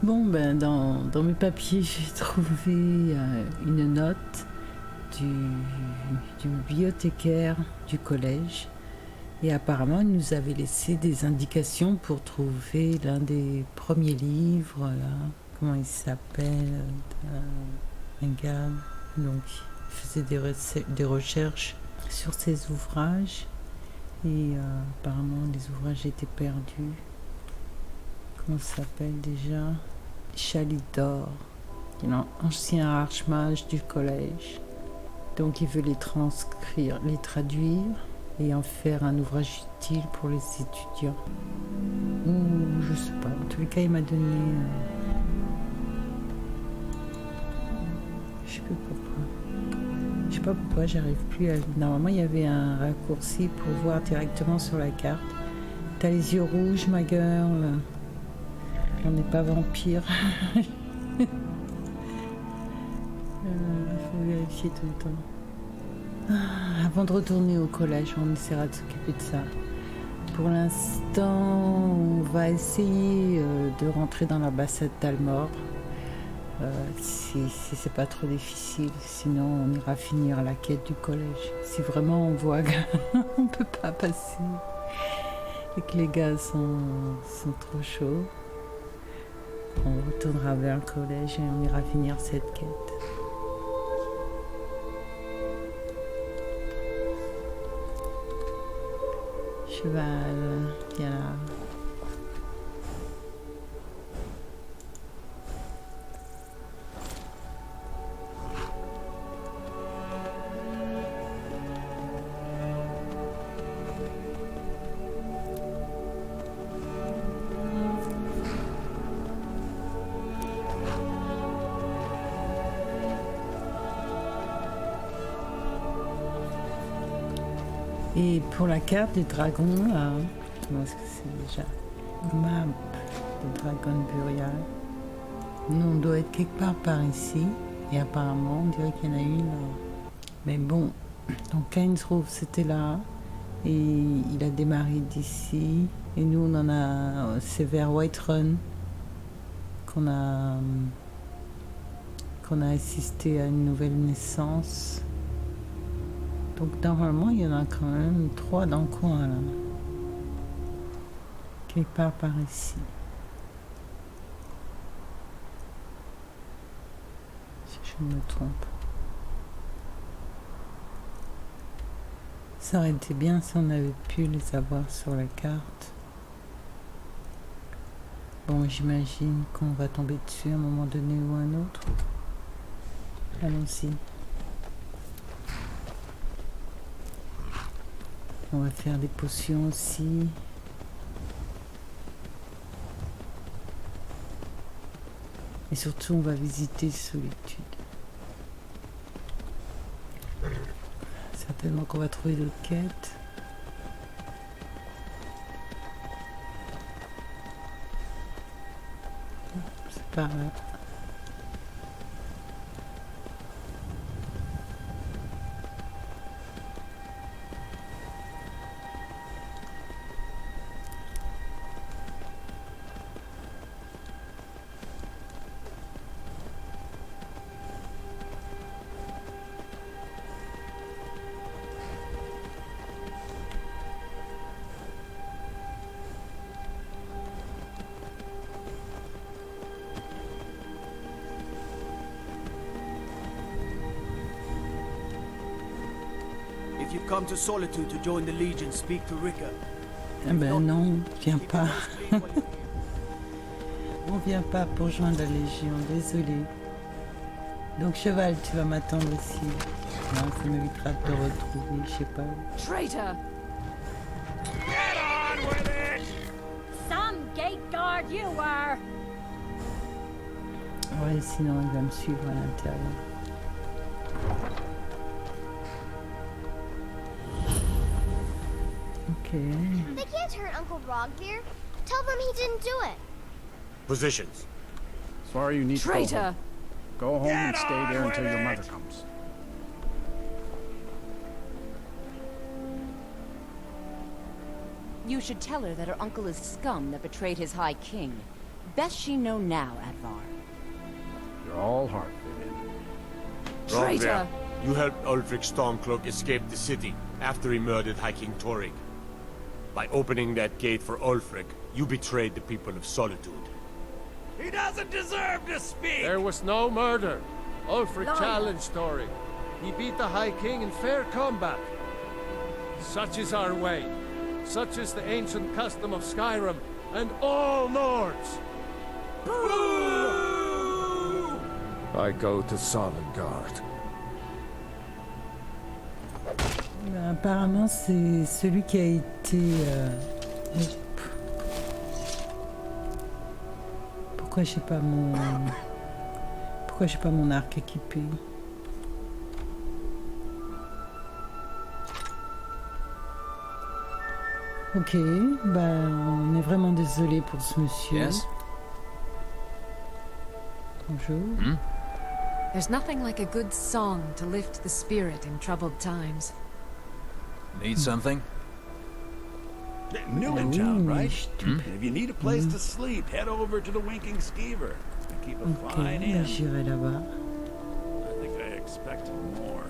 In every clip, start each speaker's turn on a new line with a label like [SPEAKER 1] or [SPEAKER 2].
[SPEAKER 1] Bon, ben, dans mes papiers, j'ai trouvé une note du bibliothécaire du collège. Et apparemment, il nous avait laissé des indications pour trouver l'un des premiers livres, là. Comment il s'appelle un gars. Donc, il faisait des recherches sur ces ouvrages. Et apparemment, les ouvrages étaient perdus. Comment ça s'appelle déjà? Chalidor, qui est un ancien archmage du collège. Donc il veut les transcrire, les traduire et en faire un ouvrage utile pour les étudiants. Ou je sais pas, en tous les cas il m'a donné... je sais pas pourquoi. Je sais pas pourquoi, j'arrive plus à... Normalement il y avait un raccourci pour voir directement sur la carte. T'as les yeux rouges, ma gueule. On n'est pas vampire. Il faut vérifier tout le temps. Avant de retourner au collège, on essaiera de s'occuper de ça. Pour l'instant, on va essayer de rentrer dans l'ambassade d'Almor. Si c'est pas trop difficile, sinon on ira finir la quête du collège. Si vraiment on voit qu'on ne peut pas passer et que les gars sont trop chauds, on retournera vers le collège et on ira finir cette quête. Cheval, viens là. Et pour la carte des dragons, là, comment est-ce que c'est déjà? Map de dragon burial. Nous, on doit être quelque part par ici. Et apparemment, on dirait qu'il y en a une là. Mais bon, donc Kainsrove, c'était là. Et il a démarré d'ici. Et nous, on en a... C'est vers Whiterun qu'on a assisté à une nouvelle naissance. Donc normalement, il y en a quand même 3 dans le coin, là. Quelque part par ici. Si je me trompe. Ça aurait été bien si on avait pu les avoir sur la carte. Bon, j'imagine qu'on va tomber dessus à un moment donné ou un autre. Allons-y. On va faire des potions aussi. Et surtout, on va visiter Solitude. Certainement qu'on va trouver d'autres quêtes. C'est par là.
[SPEAKER 2] If you come to Solitude to join the Legion, speak to Rika.
[SPEAKER 1] Ah ben non, viens pas. On vient pas pour joindre la Légion, désolé. Donc cheval, tu vas m'attendre ici. Non, ça m'évitera de te retrouver, je sais pas.
[SPEAKER 3] Traitor!
[SPEAKER 4] Get on with it!
[SPEAKER 3] Some gate guard you were!
[SPEAKER 1] Ouais, sinon il va me suivre à l'intérieur. Okay.
[SPEAKER 5] They can't hurt Uncle Rogvir. Tell them he didn't do it.
[SPEAKER 6] Positions.
[SPEAKER 7] Sorry you need to
[SPEAKER 3] Traitor!
[SPEAKER 7] go home and stay there until your mother comes.
[SPEAKER 8] You should tell her that her uncle is scum that betrayed his high king. Best she know now, Advar.
[SPEAKER 7] You're all heart, Vivian.
[SPEAKER 3] Traitor!
[SPEAKER 6] You helped Ulfric Stormcloak escape the city after he murdered High King Torrig. By opening that gate for Ulfric, you betrayed the people of Solitude.
[SPEAKER 4] He doesn't deserve to speak!
[SPEAKER 9] There was no murder. Ulfric
[SPEAKER 3] Liar.
[SPEAKER 9] challenged Torrig. He beat the High King in fair combat. Such is our way. Such is the ancient custom of Skyrim and all Nords. I go to Solengard.
[SPEAKER 1] Apparemment, c'est celui qui a été... Pourquoi j'ai pas mon... Pourquoi j'ai pas mon arc équipé? Ok, bah on est vraiment désolé pour ce monsieur.
[SPEAKER 10] Yes?
[SPEAKER 1] Bonjour.
[SPEAKER 11] There's nothing like a good song to lift the spirit in troubled times.
[SPEAKER 10] Need something?
[SPEAKER 4] New in
[SPEAKER 1] Oui,
[SPEAKER 4] town,
[SPEAKER 1] mais
[SPEAKER 4] right?
[SPEAKER 1] stupide.
[SPEAKER 4] If you need a place to sleep, head over to the Winking Skeever. And keep a
[SPEAKER 1] Ok,
[SPEAKER 4] fine
[SPEAKER 1] bah,
[SPEAKER 4] inn.
[SPEAKER 1] j'irai là-bas.
[SPEAKER 4] I think I expected more.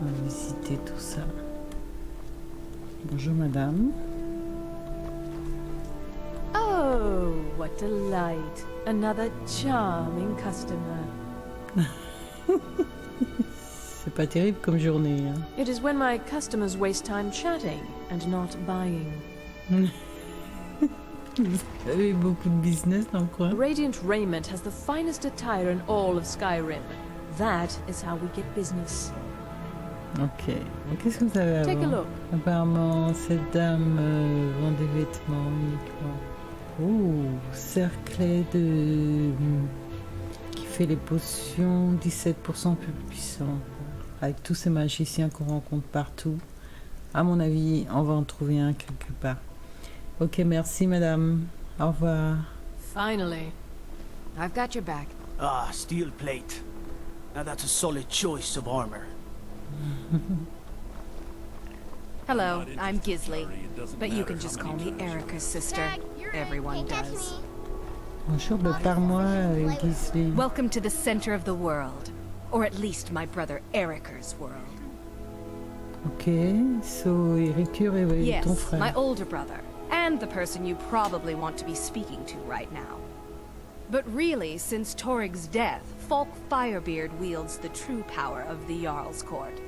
[SPEAKER 1] On va visiter tout ça. Bonjour madame.
[SPEAKER 11] Oh, what delight. Another charming customer.
[SPEAKER 1] C'est pas terrible comme journée. Hein.
[SPEAKER 11] It is when my customers waste time chatting and not buying.
[SPEAKER 1] Vous avez beaucoup de business dans le coin.
[SPEAKER 11] Radiant Raiment has the finest attire in all of Skyrim. That is how we get business.
[SPEAKER 1] Ok. Qu'est-ce que vous avez à
[SPEAKER 11] Take a
[SPEAKER 1] vendre?
[SPEAKER 11] look.
[SPEAKER 1] Apparemment, cette dame vend des vêtements uniquement. Oh, cerclet de... qui fait les potions 17% plus puissants. Avec tous ces magiciens qu'on rencontre partout. À mon avis, on va en trouver un quelque part. Ok, merci madame. Au revoir.
[SPEAKER 11] Finally. I've got your back.
[SPEAKER 2] Ah, steel plate. Now that's a solid choice of armor.
[SPEAKER 8] Hello,
[SPEAKER 4] Not
[SPEAKER 8] I'm
[SPEAKER 4] interested,
[SPEAKER 8] Gisli.
[SPEAKER 4] sorry, it doesn't
[SPEAKER 8] But you
[SPEAKER 4] matter
[SPEAKER 8] can
[SPEAKER 4] how
[SPEAKER 8] just
[SPEAKER 4] many
[SPEAKER 8] call me
[SPEAKER 4] times you
[SPEAKER 8] Erica's sister.
[SPEAKER 5] Dad, you're in.
[SPEAKER 8] Everyone
[SPEAKER 5] Can't catch
[SPEAKER 8] does.
[SPEAKER 5] me.
[SPEAKER 1] Bonjour, bah, parle-moi, Gisli.
[SPEAKER 8] Welcome to the center of the world. Or at least my brother Erica's world.
[SPEAKER 1] Ok, so Ericure est ton
[SPEAKER 8] Yes,
[SPEAKER 1] frère.
[SPEAKER 8] my older brother. And the person you probably want to be speaking to right now. But really, since Torig's death, Falk Firebeard wields the true power of the Jarl's court.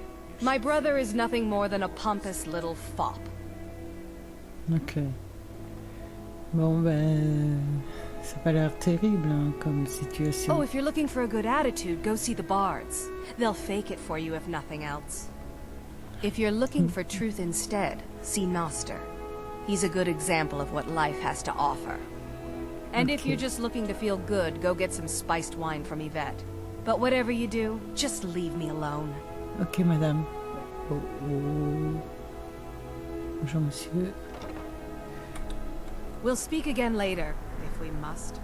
[SPEAKER 8] My brother is nothing more than a pompous little fop.
[SPEAKER 1] Ok. Bon, ben... Ça n'a pas l'air terrible, hein, comme situation.
[SPEAKER 8] Oh, if you're looking for a good attitude, go see the bards. They'll fake it for you if nothing else. If you're looking for truth instead, see Noster. He's a good example of what life has to offer. And if
[SPEAKER 1] Okay.
[SPEAKER 8] you're just looking to feel good, go get some spiced wine from Yvette. But whatever you do, just leave me alone.
[SPEAKER 1] Ok, madame. Oh, oh. Bonjour, monsieur.
[SPEAKER 8] We'll speak again later, if we must.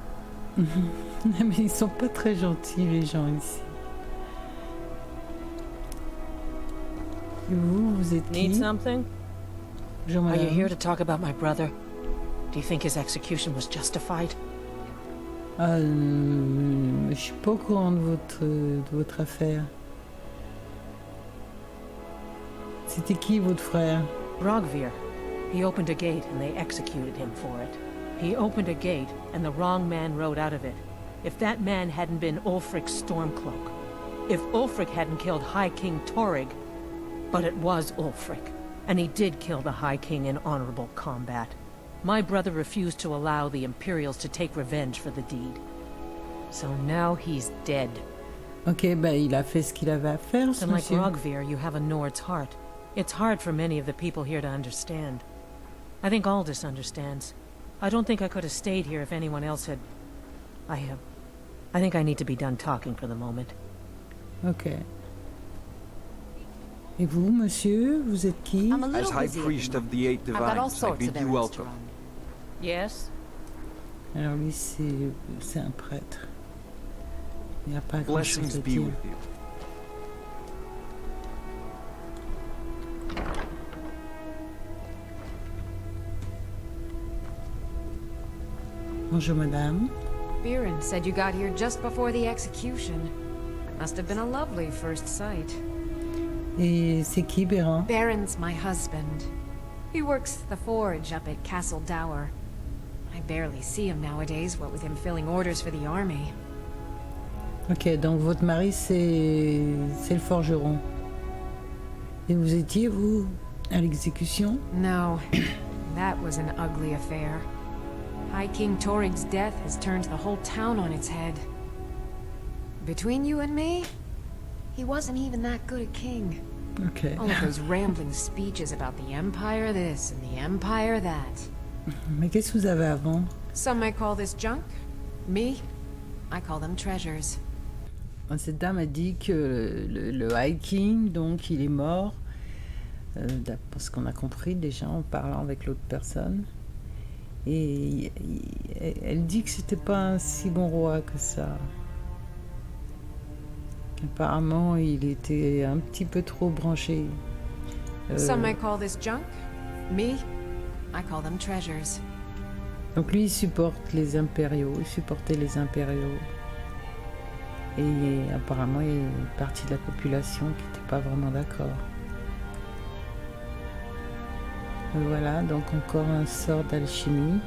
[SPEAKER 1] Mais ils sont pas très gentils, les gens ici. Et vous êtes qui?
[SPEAKER 12] Need something?
[SPEAKER 1] Bonjour,
[SPEAKER 12] Are you
[SPEAKER 1] madame.
[SPEAKER 12] here to talk about my brother? Do you think his execution was justified?
[SPEAKER 1] Ah, je suis pas au courant de votre affaire. C'était qui, votre frère?
[SPEAKER 12] Rogvir. He opened a gate and they executed him for it. He opened a gate and the wrong man rode out of it. If that man hadn't been Ulfric Stormcloak. If Ulfric hadn't killed High King Torrig. But it was Ulfric. And he did kill the High King in honorable combat. My brother refused to allow the Imperials to take revenge for the deed. So now he's dead.
[SPEAKER 1] Ok, bah il a fait ce qu'il avait à faire, ce
[SPEAKER 12] And like
[SPEAKER 1] monsieur.
[SPEAKER 12] Rogvir, you have a Nord's heart. It's hard for many of the people here to understand. I think Aldous understands. I don't think I could have stayed here if anyone else had... I think I need to be done talking for the moment.
[SPEAKER 1] Ok. Et vous, monsieur, vous êtes qui?
[SPEAKER 8] I'm a
[SPEAKER 13] As
[SPEAKER 8] little
[SPEAKER 13] High
[SPEAKER 8] busy.
[SPEAKER 13] Priest of the Eight
[SPEAKER 8] I've got all
[SPEAKER 13] Divines, I
[SPEAKER 8] sorts
[SPEAKER 13] bid
[SPEAKER 8] of
[SPEAKER 13] you
[SPEAKER 8] errands to
[SPEAKER 13] welcome.
[SPEAKER 8] run.
[SPEAKER 12] Yes?
[SPEAKER 1] Alors lui, c'est un prêtre. Il n'y a pas grand-chose
[SPEAKER 13] Blessings
[SPEAKER 1] à
[SPEAKER 13] be
[SPEAKER 1] dire.
[SPEAKER 13] with you.
[SPEAKER 1] Bonjour madame.
[SPEAKER 8] Biren said you got here just before the execution. Must have been a lovely first sight.
[SPEAKER 1] Et c'est qui, Béran?
[SPEAKER 8] Baron's my husband. He works the forge up at Castle Dower. I barely see him nowadays, what with him filling orders for the army.
[SPEAKER 1] Ok, donc votre mari, c'est le forgeron. Et vous étiez, vous, à l'exécution?
[SPEAKER 8] No, that was an ugly affair. High King Torig's death has turned the whole town on its head. Between you and me, he wasn't even that good a king.
[SPEAKER 1] Ok.
[SPEAKER 8] All of those rambling speeches about the Empire this and the Empire that.
[SPEAKER 1] Mais qu'est-ce que vous avez avant?
[SPEAKER 8] Some may call this junk. Me, I call them treasures.
[SPEAKER 1] Cette dame a dit que le High King, donc, il est mort. D'après ce qu'on a compris déjà en parlant avec l'autre personne. Et elle dit que c'était pas un si bon roi que ça. Apparemment, il était un petit peu trop branché.
[SPEAKER 8] Some may call this junk. Me, I call them treasures.
[SPEAKER 1] Donc lui, il supporte les impériaux, il supportait les impériaux. Et apparemment, il y a une partie de la population qui n'était pas vraiment d'accord. Voilà, donc encore un sort d'alchimie.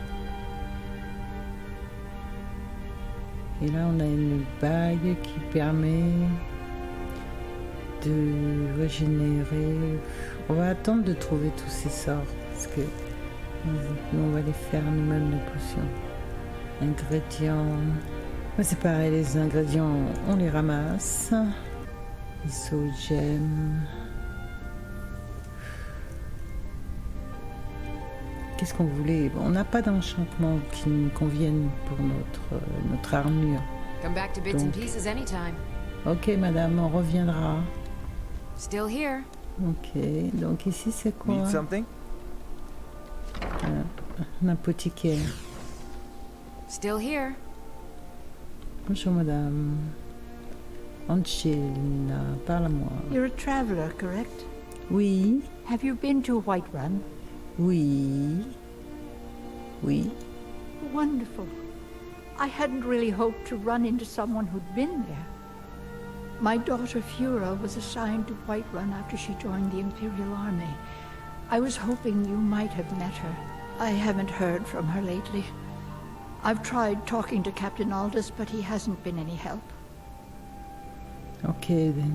[SPEAKER 1] Et là, on a une bague qui permet de régénérer. On va attendre de trouver tous ces sorts, parce que nous, on va les faire nous-mêmes, nos potions. Ingrédients. C'est pareil, les ingrédients, on les ramasse. Isogèmes. Qu'est-ce qu'on voulait? On n'a pas d'enchantement qui nous convienne pour notre armure.
[SPEAKER 8] Come back to bits and pieces anytime.
[SPEAKER 1] Ok, madame, on reviendra.
[SPEAKER 8] Still here.
[SPEAKER 1] Ok, donc ici c'est quoi?
[SPEAKER 13] Need something?
[SPEAKER 1] Un apothicaire.
[SPEAKER 8] Still here.
[SPEAKER 1] Bonjour, madame. Angelina, parle-moi.
[SPEAKER 14] You're a traveler, correct?
[SPEAKER 1] Oui.
[SPEAKER 14] Have you been to Whiterun?
[SPEAKER 1] Oui. Oui.
[SPEAKER 14] Wonderful. I hadn't really hoped to run into someone who'd been there. My daughter Fura was assigned to Whiterun after she joined the Imperial Army. I was hoping you might have met her. I haven't heard from her lately. I've tried talking to Captain Aldous, but he hasn't been any help.
[SPEAKER 1] Ok,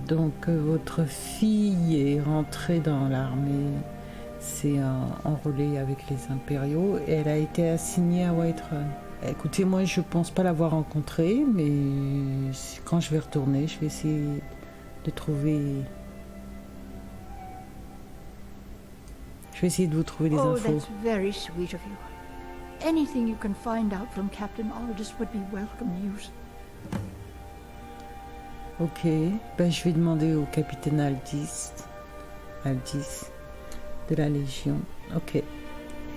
[SPEAKER 1] donc votre fille est rentrée dans l'armée, s'est enrôlée avec les impériaux et elle a été assignée à Whiterun. Écoutez, moi je pense pas l'avoir rencontrée, mais quand je vais retourner, je vais essayer de trouver... Je vais essayer de vous trouver des infos.
[SPEAKER 14] Oh, that's very sweet of you. Anything you can find out from Captain Aldous would be welcome news.
[SPEAKER 1] Ok, ben, je vais demander au capitaine Aldis de la Légion. Ok.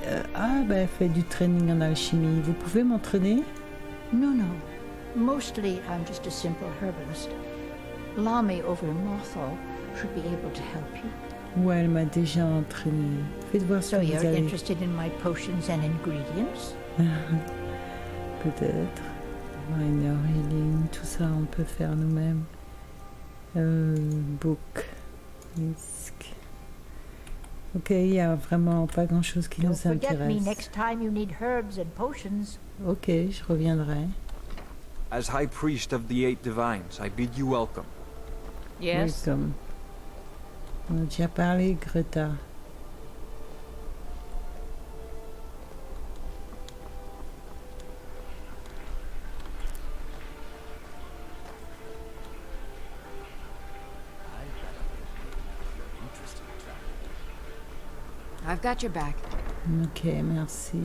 [SPEAKER 1] Elle fait du training en alchimie. Vous pouvez m'entraîner?
[SPEAKER 14] No. Mostly I'm just a simple herbalist. Lamy over in Mothall should be able to help you.
[SPEAKER 1] Ouais, elle m'a déjà entraîné. Faites voir ce
[SPEAKER 14] So
[SPEAKER 1] que vous
[SPEAKER 14] you're
[SPEAKER 1] avez.
[SPEAKER 14] interested in my potions and ingredients?
[SPEAKER 1] Peut-être. Minor healing, tout ça on peut faire nous-mêmes. Book. Disque. Ok, il n'y a vraiment pas grand-chose qui
[SPEAKER 14] Don't
[SPEAKER 1] nous
[SPEAKER 14] forget me
[SPEAKER 1] intéresse.
[SPEAKER 14] next time you need herbs and potions.
[SPEAKER 1] Ok, je reviendrai.
[SPEAKER 13] As High Priest of the Eight Divines, I bid you welcome.
[SPEAKER 11] Yes.
[SPEAKER 1] Welcome. On a déjà parlé, Greta.
[SPEAKER 8] I've got your back.
[SPEAKER 1] Ok, merci.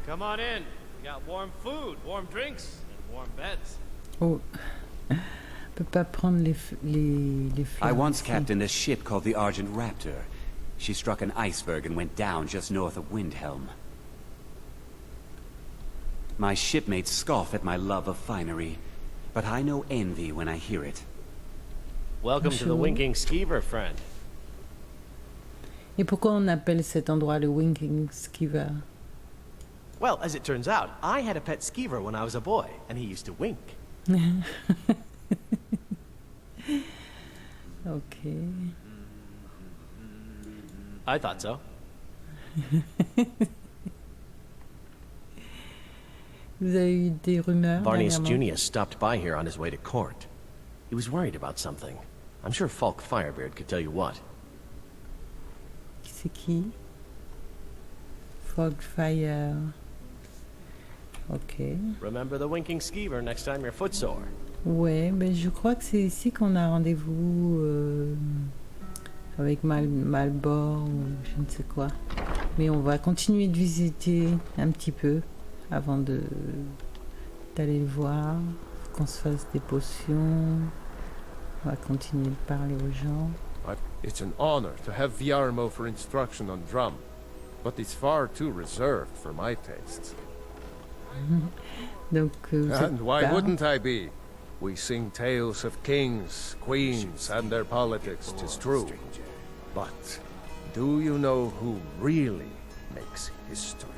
[SPEAKER 15] Come on in. We got warm food, warm drinks, and warm beds.
[SPEAKER 1] Oh. On peut pas prendre les fleurs.
[SPEAKER 16] I once
[SPEAKER 1] ici.
[SPEAKER 16] captained a ship called the Argent Raptor. She struck an iceberg and went down just north of Windhelm. My shipmates scoff at my love of finery, but I know envy when I hear it.
[SPEAKER 15] Welcome to the Winking Skeever, friend.
[SPEAKER 1] Et pourquoi on appelle cet endroit le Winking Skeever?
[SPEAKER 2] Well, as it turns out, I had a pet skeever when I was a boy, and he used to wink.
[SPEAKER 1] Ok.
[SPEAKER 2] I thought so.
[SPEAKER 1] Vous avez eu des rumeurs
[SPEAKER 2] Varnius
[SPEAKER 1] dernièrement?
[SPEAKER 2] Junius stopped by here on his way to court. He was worried about something. I'm sure Falk Firebeard could tell you what.
[SPEAKER 1] C'est qui? Fogfire. Ok.
[SPEAKER 2] Remember the winking skeever next time you're footsore.
[SPEAKER 1] Ouais, ben je crois que c'est ici qu'on a rendez-vous avec Malbor ou je ne sais quoi. Mais on va continuer de visiter un petit peu avant d'aller le voir. Faut qu'on se fasse des potions. On va continuer de parler aux gens.
[SPEAKER 9] It's an honor to have Viarmo for instruction on drum, but it's far too reserved for my tastes.
[SPEAKER 1] Donc,
[SPEAKER 9] and why wouldn't I be? We sing tales of kings, queens, and their politics, 'tis true. But do you know who really makes history?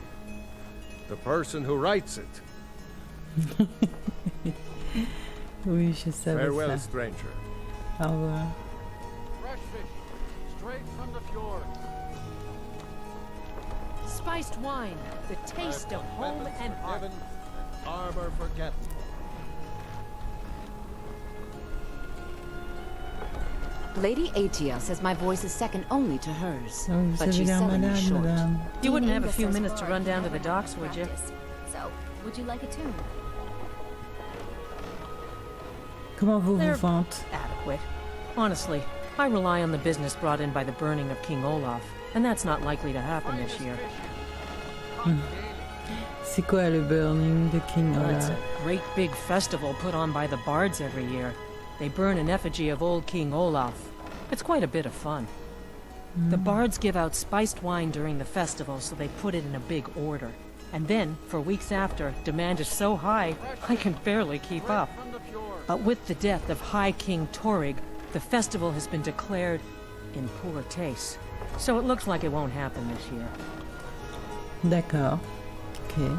[SPEAKER 9] The person who writes it.
[SPEAKER 1] Oui, je savais
[SPEAKER 9] Farewell,
[SPEAKER 1] ça.
[SPEAKER 9] stranger.
[SPEAKER 1] Au revoir.
[SPEAKER 9] Fresh fish, straight from the fjord.
[SPEAKER 12] Spiced wine, the taste of home and heart.
[SPEAKER 9] Armor forgotten.
[SPEAKER 3] Lady Atia says my voice is second only to hers.
[SPEAKER 1] Oh, vous
[SPEAKER 3] but
[SPEAKER 1] avez
[SPEAKER 3] she's
[SPEAKER 1] l'air
[SPEAKER 3] selling me
[SPEAKER 1] malade,
[SPEAKER 3] short.
[SPEAKER 1] madame.
[SPEAKER 12] You wouldn't have a few minutes to run down to the docks, would you?
[SPEAKER 5] So, would you like a tune?
[SPEAKER 1] Comment vous
[SPEAKER 12] They're
[SPEAKER 1] vous vante?
[SPEAKER 12] adequate. Honestly, I rely on the business brought in by the burning of King Olaf, and that's not likely to happen this year.
[SPEAKER 1] C'est quoi le burning de King
[SPEAKER 12] Well, it's
[SPEAKER 1] Olaf?
[SPEAKER 12] a great big festival put on by the bards every year. They burn an effigy of old King Olaf. It's quite a bit of fun. The bards give out spiced wine during the festival, so they put it in a big order. And then, for weeks after, demand is so high, I can barely keep up. But with the death of High King Torig, the festival has been declared in poor taste. So it looks like it won't happen this year.
[SPEAKER 1] D'accord. Ok.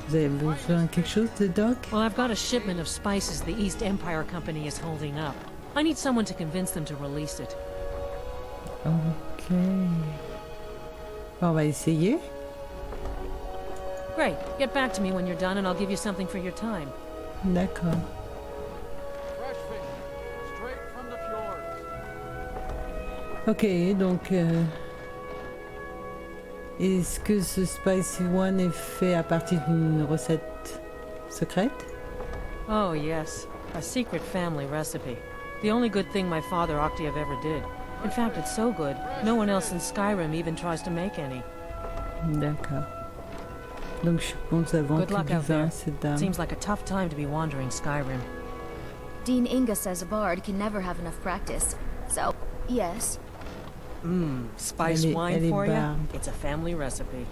[SPEAKER 1] Vous avez besoin de quelque chose de Doc?
[SPEAKER 12] Well, I've got a shipment of spices the East Empire Company is holding up. I need someone to convince them to release it.
[SPEAKER 1] Ok. On va essayer.
[SPEAKER 12] Great. Get back to me when you're done and I'll give you something for your time.
[SPEAKER 1] D'accord.
[SPEAKER 9] Fresh fish, straight from the fjord.
[SPEAKER 1] Ok, donc est-ce que ce Spicy One est fait à partir d'une recette secrète?
[SPEAKER 12] Oh, yes. A secret family recipe. The only good thing my father Octave ever did. In fact, it's so good, no one else in Skyrim even tries to make any.
[SPEAKER 1] D'accord. Donc je suppose avant
[SPEAKER 12] Good
[SPEAKER 1] que
[SPEAKER 12] luck
[SPEAKER 1] du
[SPEAKER 12] out
[SPEAKER 1] vin,
[SPEAKER 12] there.
[SPEAKER 1] cette dame.
[SPEAKER 12] Seems like a tough time to be wandering Skyrim.
[SPEAKER 5] Dean Inga says a bard can never have enough practice. So, yes.
[SPEAKER 12] Spice
[SPEAKER 1] Elle
[SPEAKER 12] wine
[SPEAKER 1] est
[SPEAKER 12] for you?
[SPEAKER 1] barbe.
[SPEAKER 12] It's a family recipe.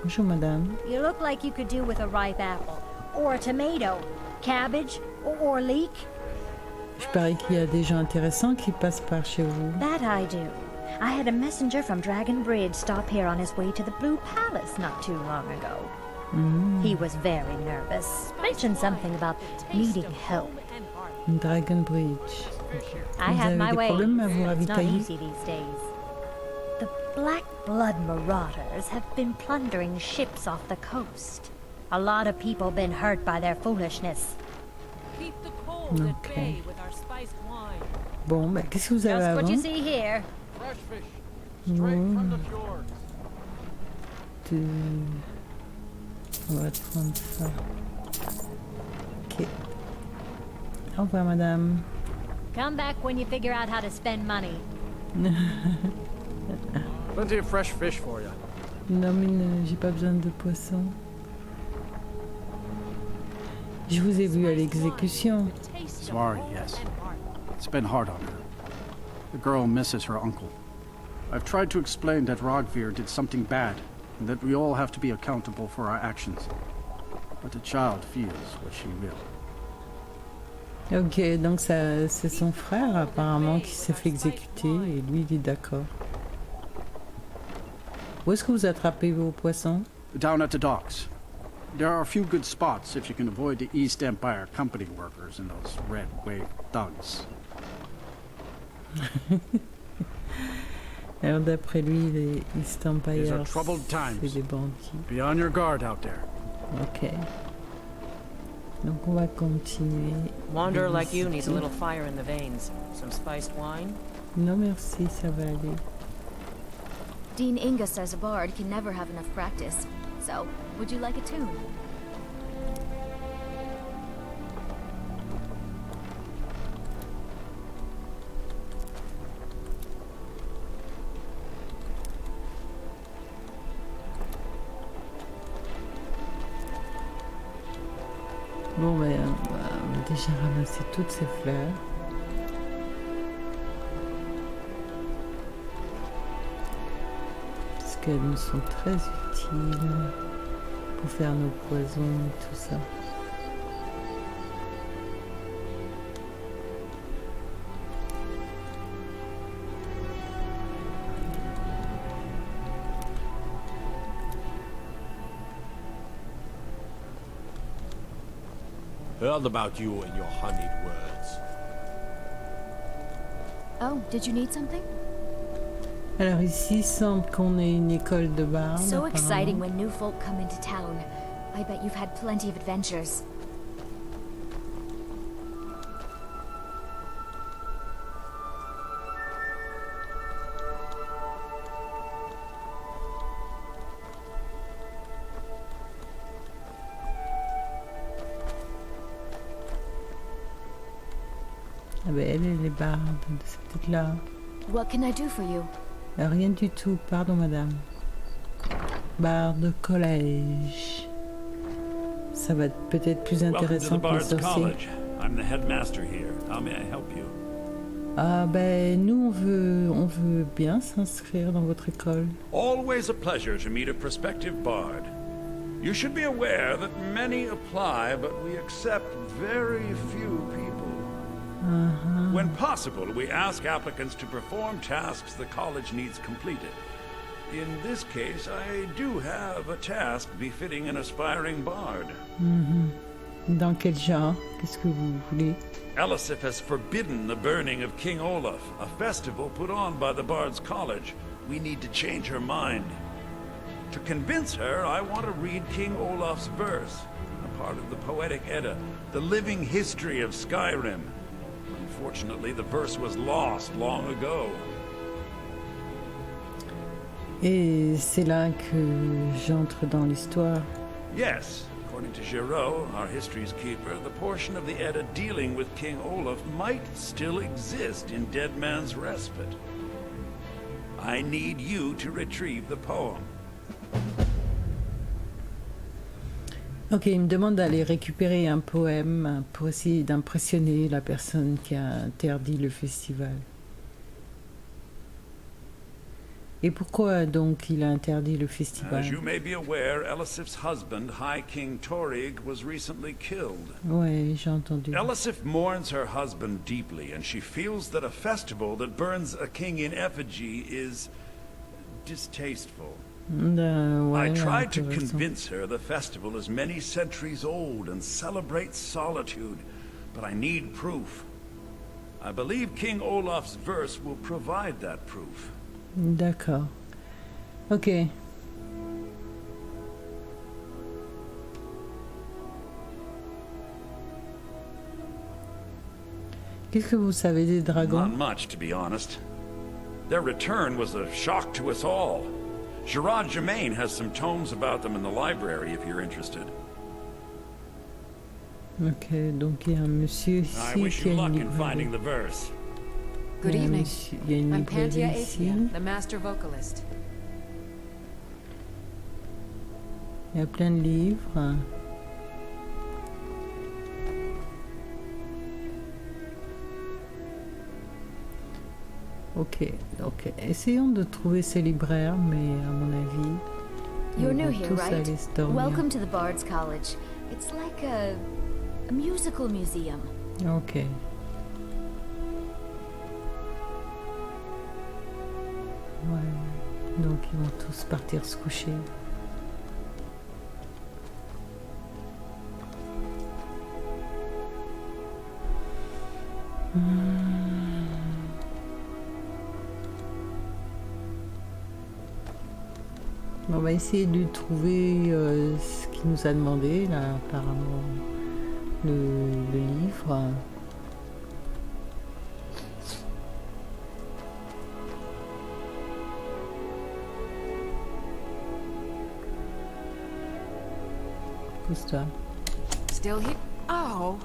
[SPEAKER 1] Bonjour madame.
[SPEAKER 17] You look like you could do with a ripe apple, or a tomato, cabbage, or leek.
[SPEAKER 1] Je parie qu'il y a des gens intéressants qui passent par chez vous.
[SPEAKER 17] That I do. I had a messenger from Dragon Bridge stop here on his way to the Blue Palace not too long ago. He was very nervous. Mentioned something about needing help.
[SPEAKER 1] Dragon Bridge.
[SPEAKER 17] I
[SPEAKER 1] Vous
[SPEAKER 17] have
[SPEAKER 1] avez
[SPEAKER 17] my
[SPEAKER 1] des
[SPEAKER 17] way.
[SPEAKER 1] problèmes à vous
[SPEAKER 17] It's not
[SPEAKER 1] ravitailler?
[SPEAKER 17] easy these days. The Black Blood Marauders have been plundering ships off the coast. A lot of people been hurt by their foolishness.
[SPEAKER 12] Keep the cold at
[SPEAKER 1] Ok.
[SPEAKER 12] bay with our spiced wine.
[SPEAKER 1] Bon, bah, qu'est-ce que vous avez
[SPEAKER 17] Just what you
[SPEAKER 1] avant?
[SPEAKER 17] see here.
[SPEAKER 9] Fresh fish, straight from the fjord.
[SPEAKER 1] On va prendre ça. Ok. Au revoir madame.
[SPEAKER 17] Come back when you figure out how to spend money.
[SPEAKER 9] Plenty of fresh fish for you.
[SPEAKER 1] Non mais j'ai pas besoin de poisson. Je vous ai vu à l'exécution.
[SPEAKER 7] Sorry, yes. It's been hard on her. The girl misses her uncle. I've tried to explain that Rogvir did something bad, and that we all have to be accountable for our actions. But the child feels what she will.
[SPEAKER 1] Ok, donc ça, c'est son frère apparemment qui s'est fait exécuter et lui il est d'accord. Où est-ce que vous attrapez vos poissons?
[SPEAKER 7] Down at the docks. There are a few good spots if you can avoid the East Empire Company workers and those red wave thugs.
[SPEAKER 1] Alors d'après lui, les East Empire,
[SPEAKER 7] These are troubled
[SPEAKER 1] c'est
[SPEAKER 7] times.
[SPEAKER 1] des bandits.
[SPEAKER 7] Be on your guard out there.
[SPEAKER 1] Ok. Donc on va continuer.
[SPEAKER 12] Wanderer
[SPEAKER 1] de
[SPEAKER 12] like you needs a
[SPEAKER 1] visiter.
[SPEAKER 12] little fire in the veins. Some spiced wine?
[SPEAKER 1] Non merci, ça va aller.
[SPEAKER 5] Dean Inga says a bard can never have enough practice. So, would you like a tune?
[SPEAKER 1] Bon ben, on va déjà ramasser toutes ces fleurs. Parce qu'elles nous sont très utiles pour faire nos poisons et tout ça.
[SPEAKER 6] Heard about you and your honeyed words.
[SPEAKER 5] Oh, did you need something?
[SPEAKER 1] Alors ici, il semble qu'on ait une école de barde.
[SPEAKER 5] So exciting
[SPEAKER 1] apparemment.
[SPEAKER 5] when new folk come into town. I bet you've had plenty of adventures.
[SPEAKER 1] Ah ben elle est barde, c'est peut-être là.
[SPEAKER 5] What can I do for you?
[SPEAKER 1] Rien du tout, pardon madame. Barde collège. Ça va être peut-être plus
[SPEAKER 4] Welcome to
[SPEAKER 1] intéressant
[SPEAKER 4] the
[SPEAKER 1] que les
[SPEAKER 4] Bard's
[SPEAKER 1] sorciers.
[SPEAKER 4] College. I'm the headmaster here. How may I help you?
[SPEAKER 1] Ah ben nous on veut bien s'inscrire dans votre école.
[SPEAKER 4] Always a pleasure to meet a prospective bard. You should be aware that many apply, but we accept very few people. When possible, we ask applicants to perform tasks the college needs completed. In this case, I do have a task befitting an aspiring bard.
[SPEAKER 1] Dans quel genre? Qu'est-ce que vous voulez?
[SPEAKER 4] Elisif has forbidden the burning of King Olaf, a festival put on by the Bard's College. We need to change her mind. To convince her, I want to read King Olaf's verse, a part of the Poetic Edda, the living history of Skyrim. Unfortunately, the verse was lost long ago.
[SPEAKER 1] Et c'est là que j'entre dans l'histoire.
[SPEAKER 4] Yes, according to Giraud, our history's keeper, the portion of the Edda dealing with King Olaf might still exist in Dead Man's Respite. I need you to retrieve the poem.
[SPEAKER 1] Ok, il me demande d'aller récupérer un poème pour essayer d'impressionner la personne qui a interdit le festival. Et pourquoi donc il a interdit le festival?
[SPEAKER 4] As you may be aware, Elisif's husband, High King Torig, was recently killed.
[SPEAKER 1] Ouais, j'ai entendu.
[SPEAKER 4] Elisif mourns her husband deeply, and she feels that a festival that burns a king in effigy is distasteful.
[SPEAKER 1] Ouais,
[SPEAKER 4] I tried to
[SPEAKER 1] intéressant.
[SPEAKER 4] convince her the festival is many centuries old and celebrates solitude, but I need proof. I believe King Olaf's verse will provide that proof.
[SPEAKER 1] D'accord. Ok. Qu'est-ce que vous savez des dragons?
[SPEAKER 4] Not much, to be honest. Their return was a shock to us all. Gerard Germain has some tomes about them in the library if you're interested.
[SPEAKER 1] Ok, donc il y a un monsieur
[SPEAKER 4] I
[SPEAKER 1] ici
[SPEAKER 4] wish
[SPEAKER 1] qui
[SPEAKER 4] you
[SPEAKER 1] a une
[SPEAKER 4] luck in
[SPEAKER 1] librairie.
[SPEAKER 4] finding the verse.
[SPEAKER 3] Good
[SPEAKER 1] Il y a un
[SPEAKER 3] evening.
[SPEAKER 1] monsieur- il y a une
[SPEAKER 3] I'm Panthea
[SPEAKER 1] librairie ici.
[SPEAKER 3] Athia, the master vocalist.
[SPEAKER 1] Il y a plein de livres. Ok, donc essayons de trouver ces libraires, mais à mon avis,
[SPEAKER 5] You're
[SPEAKER 1] ils
[SPEAKER 5] new
[SPEAKER 1] vont
[SPEAKER 5] here,
[SPEAKER 1] tous
[SPEAKER 5] right?
[SPEAKER 1] aller se dormir.
[SPEAKER 5] Welcome to the Bard's College. It's like a musical museum.
[SPEAKER 1] Ok. Ouais. Donc ils vont tous partir se coucher. On va essayer de trouver ce qu'il nous a demandé, là, apparemment, le livre. Pousse-toi.
[SPEAKER 3] Still here? Oh.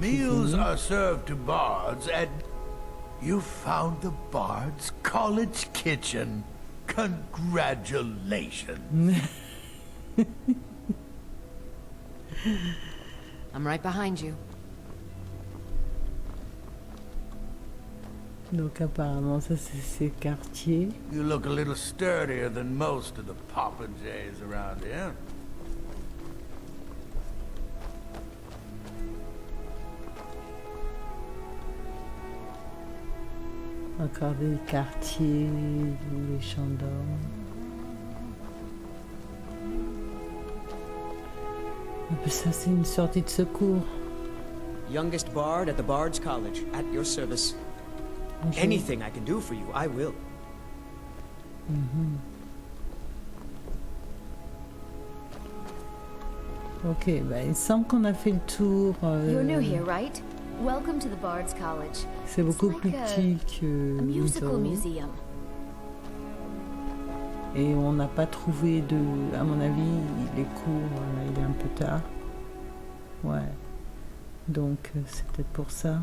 [SPEAKER 18] Meals are served to bards, and you found the Bard's College kitchen. Congratulations.
[SPEAKER 3] I'm right behind you.
[SPEAKER 1] Donc apparemment ça c'est ses quartiers.
[SPEAKER 18] You look a little sturdier than most of the popinjays around here.
[SPEAKER 1] Encore des quartiers, les champs d'or. Ça c'est une sortie de secours.
[SPEAKER 19] Youngest bard at the Bard's College, at your service.
[SPEAKER 1] Bonjour.
[SPEAKER 19] Anything I can do for you, I will.
[SPEAKER 1] Ok, bah, il semble qu'on a fait le tour.
[SPEAKER 5] You're new here, right? Welcome to the Bard's College.
[SPEAKER 1] C'est beaucoup
[SPEAKER 5] It's
[SPEAKER 1] plus
[SPEAKER 5] like
[SPEAKER 1] petit que
[SPEAKER 5] a musical
[SPEAKER 1] Windsor.
[SPEAKER 5] museum.
[SPEAKER 1] Et on n'a pas trouvé de... À mon avis, les cours, il est un peu tard. Ouais. Donc, c'est peut-être pour ça.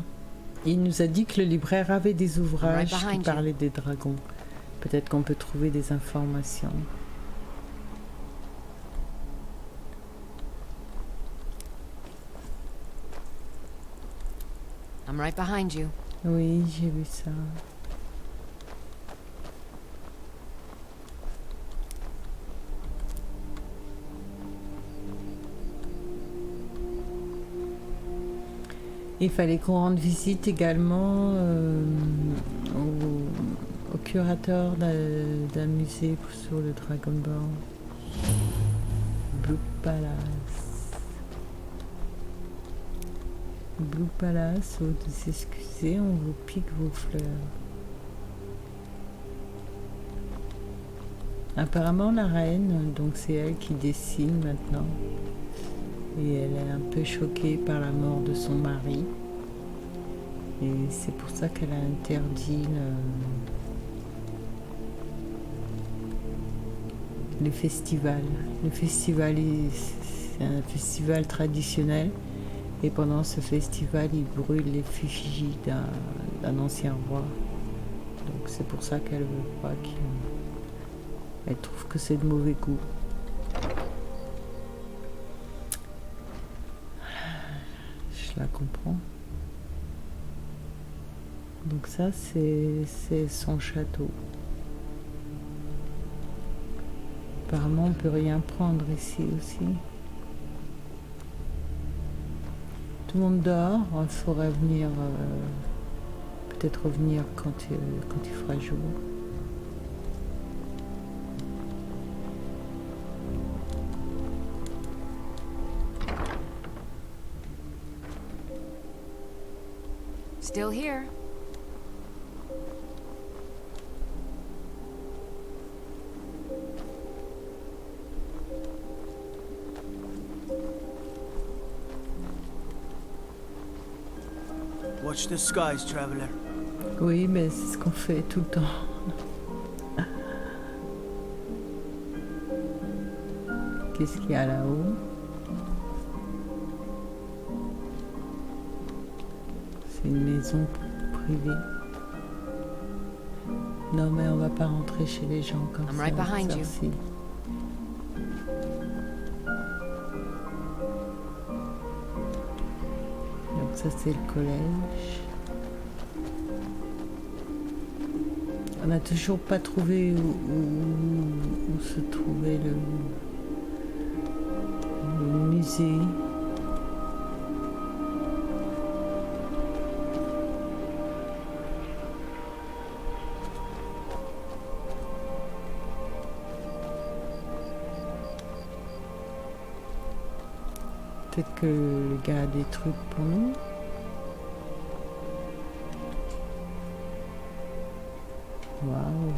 [SPEAKER 1] Il nous a dit que le libraire avait des ouvrages qui parlaient des dragons. Peut-être qu'on peut trouver des informations.
[SPEAKER 3] I'm right behind you.
[SPEAKER 1] Oui, j'ai vu ça. Il fallait qu'on rende visite également au curateur d'un musée sur le Dragonborn. Blue Palace. Blue Palace, vous excusez, on vous pique vos fleurs. Apparemment la reine, donc c'est elle qui dessine maintenant. Et elle est un peu choquée par la mort de son mari. Et c'est pour ça qu'elle a interdit le festival. Le festival, c'est un festival traditionnel. Et pendant ce festival, ils brûlent les effigies d'un ancien roi. Donc c'est pour ça qu'elle veut pas elle trouve que c'est de mauvais goût. Je la comprends. Donc ça, c'est son château. Apparemment, on peut rien prendre ici aussi. Tout le monde dort. Il faudrait venir, peut-être revenir quand il fera jour.
[SPEAKER 3] Still here.
[SPEAKER 20] Watch the skies, traveler.
[SPEAKER 1] Oui, mais c'est ce qu'on fait tout le temps. Qu'est-ce qu'il y a là-haut? C'est une maison privée. Non, mais on va pas rentrer chez les gens comme
[SPEAKER 3] I'm
[SPEAKER 1] ça.
[SPEAKER 3] right behind you.
[SPEAKER 1] Merci. Donc Ça c'est le collège. On n'a toujours pas trouvé où se trouvait le musée. Peut-être que le gars a des trucs pour nous. Waouh.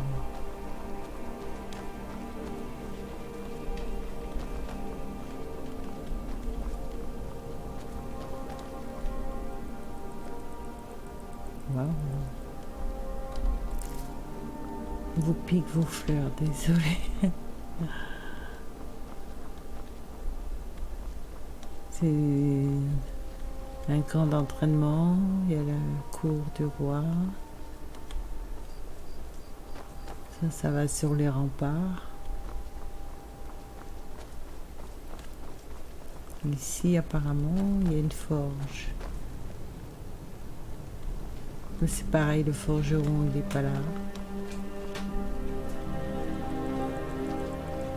[SPEAKER 1] Waouh. On vous pique vos fleurs, désolé. C'est un camp d'entraînement, il y a la cour du roi. Ça va sur les remparts. Ici, apparemment, il y a une forge. Mais c'est pareil, le forgeron, il n'est pas là.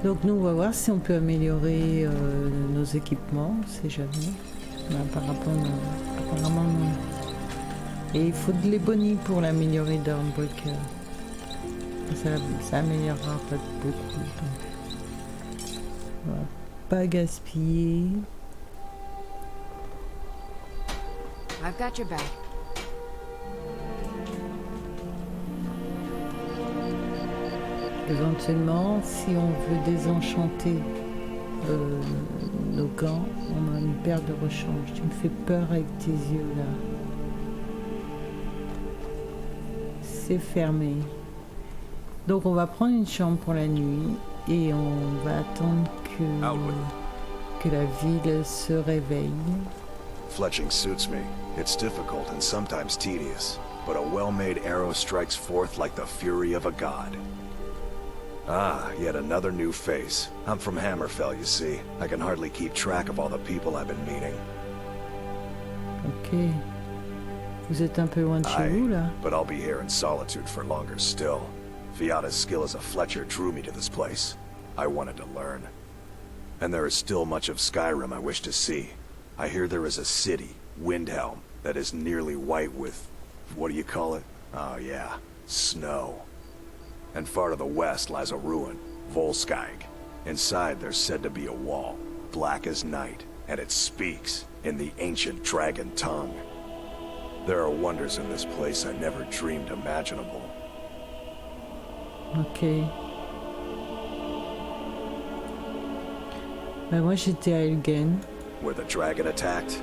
[SPEAKER 1] Donc nous, on va voir si on peut améliorer nos équipements, on sait jamais. Mais apparemment, non. Et il faut de l'ébony pour l'améliorer Dawnbreaker. Ça améliorera pas beaucoup. Donc. On va pas gaspiller.
[SPEAKER 3] I've got your back.
[SPEAKER 1] Éventuellement, si on veut désenchanter nos gants, on a une paire de rechange. Tu me fais peur avec tes yeux là. C'est fermé. Donc on va prendre une chambre pour la nuit et on va attendre que la ville se réveille.
[SPEAKER 20] Fletching suits me. It's difficult and sometimes tedious, but a well-made arrow strikes forth like the fury of a god. Ah, yet another new face. I'm from Hammerfell, you see. I can hardly keep track of all the people I've been meeting.
[SPEAKER 1] Ok. Vous êtes un peu loin de chez vous, là?
[SPEAKER 20] But I'll be here in solitude for longer still. Fiata's skill as a Fletcher drew me to this place. I wanted to learn. And there is still much of Skyrim I wish to see. I hear there is a city, Windhelm, that is nearly white with... what do you call it? Oh yeah, snow. And far to the west lies a ruin, Volskag. Inside there's said to be a wall, black as night, and it speaks in the ancient dragon tongue. There are wonders in this place I never dreamed imaginable.
[SPEAKER 1] Ok. Ben moi j'étais à Elgen.
[SPEAKER 20] Where the dragon attacked?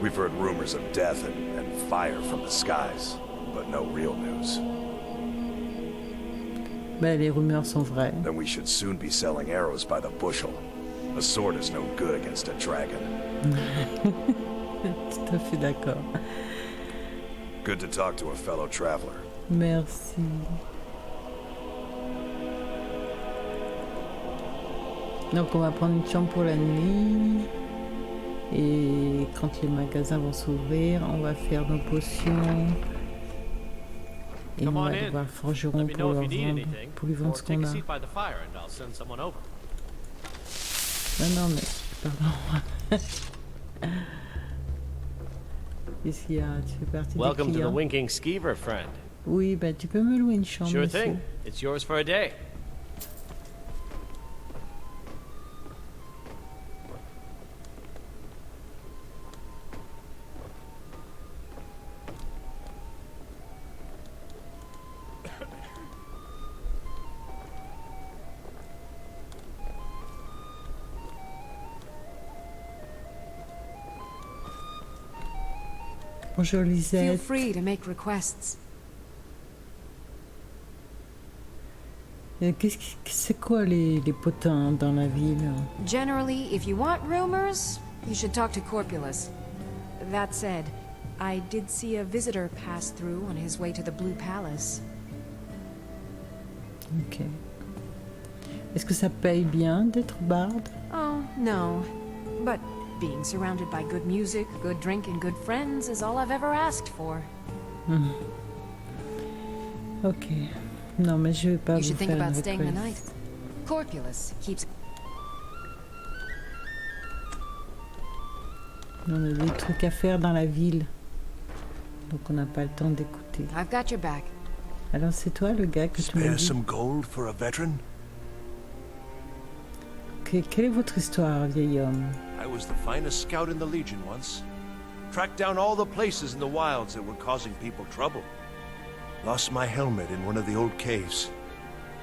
[SPEAKER 20] We've heard rumors of death and fire from the skies, but no real news.
[SPEAKER 1] Ben les rumeurs sont vraies.
[SPEAKER 20] Then we should soon be selling arrows by the bushel. A sword is no good against a dragon.
[SPEAKER 1] Tout à fait d'accord.
[SPEAKER 20] Good to talk to a fellow traveler.
[SPEAKER 1] Merci. Donc on va prendre une chambre pour la nuit. Et quand les magasins vont s'ouvrir, on va faire nos potions. Et on va aller voir le forgeron pour lui vendre ce qu'on a. Non, mais pardon. Qu'est-ce qu'il y a? Tu fais partie des
[SPEAKER 15] Welcome to the
[SPEAKER 1] clients?
[SPEAKER 15] Winking Skeever, friend.
[SPEAKER 1] Oui, ben tu peux me louer une chambre.
[SPEAKER 15] Sure
[SPEAKER 1] monsieur.
[SPEAKER 15] thing. It's yours for a day.
[SPEAKER 1] Bonjour
[SPEAKER 3] Feel
[SPEAKER 1] Lisette.
[SPEAKER 3] free to make requests.
[SPEAKER 1] C'est quoi les potins dans la ville?
[SPEAKER 3] Generally, if you want rumors, you should talk to Corpulus. That said, I did see a visitor pass through on his way to the Blue Palace.
[SPEAKER 1] Ok. Est-ce que ça paye bien d'être barde?
[SPEAKER 3] Oh, no. But being surrounded by good music, good drink, and good friends is all I've ever asked for.
[SPEAKER 1] Ok. Non, mais je vais pas
[SPEAKER 3] You
[SPEAKER 1] vous
[SPEAKER 3] should think
[SPEAKER 1] faire
[SPEAKER 3] about
[SPEAKER 1] une
[SPEAKER 3] staying the
[SPEAKER 1] request.
[SPEAKER 3] night. Corpulus keeps...
[SPEAKER 1] On a des trucs à faire dans la ville. Donc on n'a pas le temps d'écouter.
[SPEAKER 3] I've got your back.
[SPEAKER 1] Alors c'est toi le gars que tu m'as
[SPEAKER 9] Spare
[SPEAKER 1] dit.
[SPEAKER 9] some gold for a veteran?
[SPEAKER 1] Ok, quelle est votre histoire, vieil homme?
[SPEAKER 9] I was the finest scout in the Legion once. Tracked down all the places in the wilds that were causing people trouble. Lost my helmet in one of the old caves.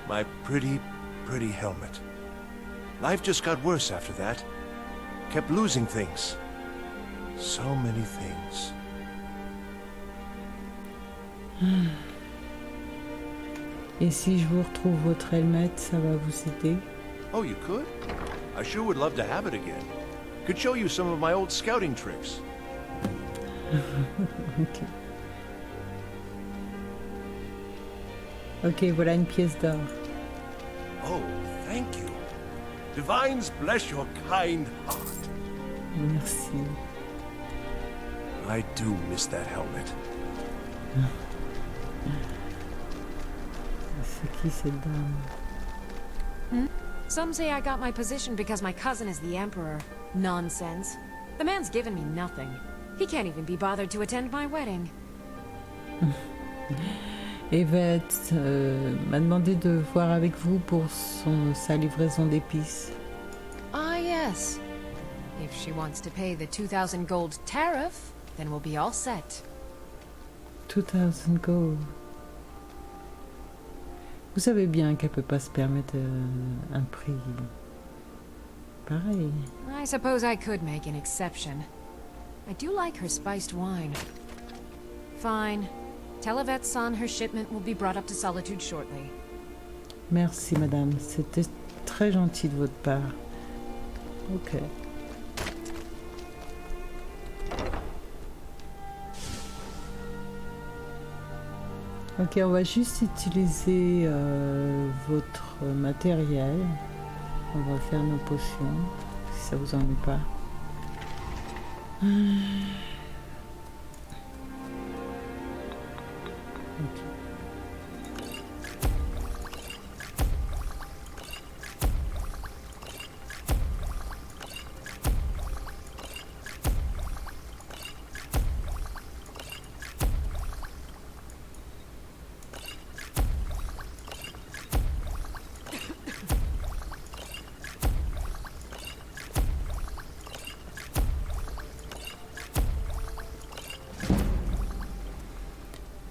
[SPEAKER 9] My pretty, pretty helmet. Life just got worse after that. Kept losing things. So many things.
[SPEAKER 1] Et si je vous retrouve votre helmet, ça va vous aider?
[SPEAKER 9] Oh, you could? I sure would love to have it again. Could show you some of my old scouting tricks.
[SPEAKER 1] Ok. Ok, voilà une pièce d'or.
[SPEAKER 9] Oh, thank you. Divines bless your kind heart.
[SPEAKER 1] Merci.
[SPEAKER 9] I do miss that helmet.
[SPEAKER 1] C'est qui cette dame?
[SPEAKER 3] Some say I got my position because my cousin is the Emperor. Nonsense. The man's given me nothing. He can't even be bothered to attend my wedding.
[SPEAKER 1] Yvette m'a demandé de voir avec vous pour sa livraison d'épices.
[SPEAKER 3] Ah, yes. If she wants to pay the 2,000 gold tariff, then we'll be all set.
[SPEAKER 1] 2,000 gold. Vous savez bien qu'elle peut pas se permettre un prix pareil.
[SPEAKER 3] I suppose I could make an exception. I do like her spiced wine. Fine. Tell Yvette's son her shipment will be brought up to Solitude shortly.
[SPEAKER 1] Merci madame, c'était très gentil de votre part. Ok. Ok, on va juste utiliser votre matériel. On va faire nos potions, si ça vous ennuie pas. Ok.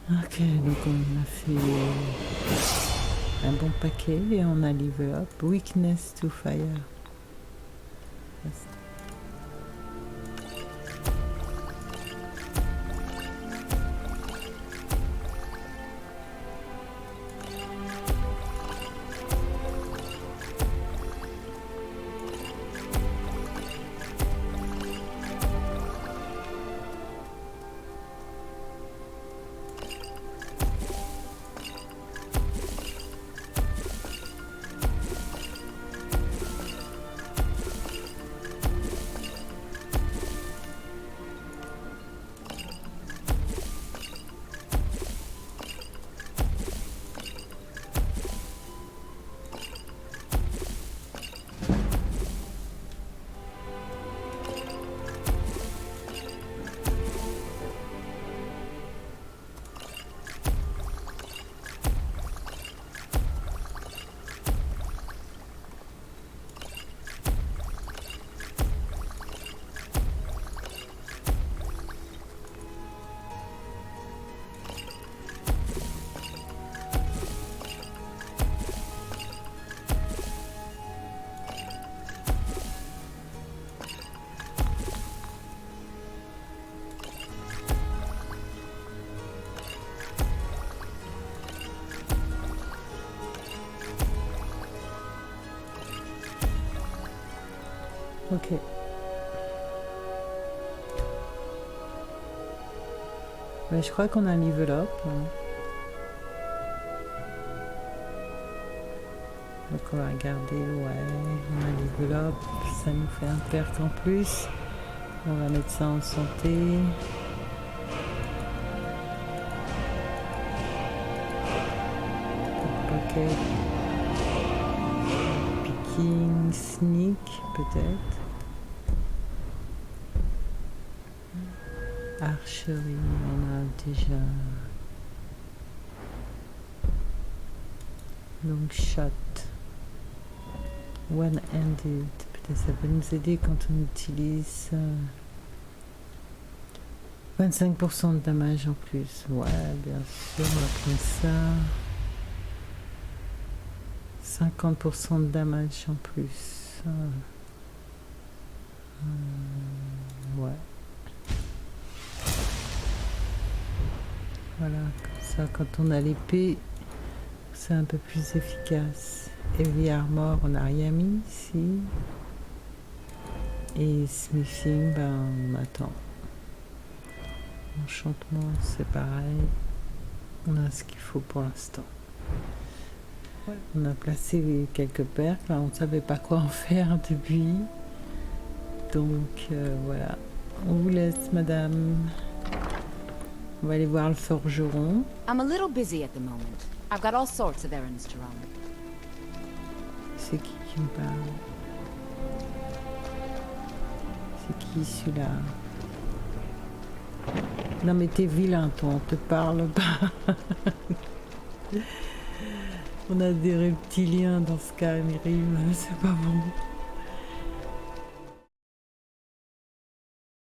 [SPEAKER 1] Ok, donc on a fait un bon paquet et on a level up. Weakness to fire. Yes. Ok. Ouais, je crois qu'on a un level up. Donc on va regarder, ouais, on a level up, ça nous fait un perk en plus. On va mettre ça en santé. Ok. Picking, sneak, peut-être. Archerie, on a déjà. Long shot. One-handed. Peut-être ça peut nous aider quand on utilise 25% de damage en plus. Ouais, bien sûr, on va prendre ça. 50% de damage en plus. Ouais. Voilà, comme ça, quand on a l'épée, c'est un peu plus efficace. Heavy armor, on n'a rien mis ici. Et smithing, ben on attend. Enchantement, c'est pareil. On a ce qu'il faut pour l'instant. On a placé quelques perles. Là, on ne savait pas quoi en faire depuis. Donc voilà. On vous laisse, madame. On va aller voir le forgeron.
[SPEAKER 21] I'm a little busy at the moment. I've got all sorts of errands to run.
[SPEAKER 1] C'est qui me parle? C'est qui celui-là? Non mais t'es vilain toi, on te parle pas. On a des reptiliens dans Skyrim, c'est pas bon.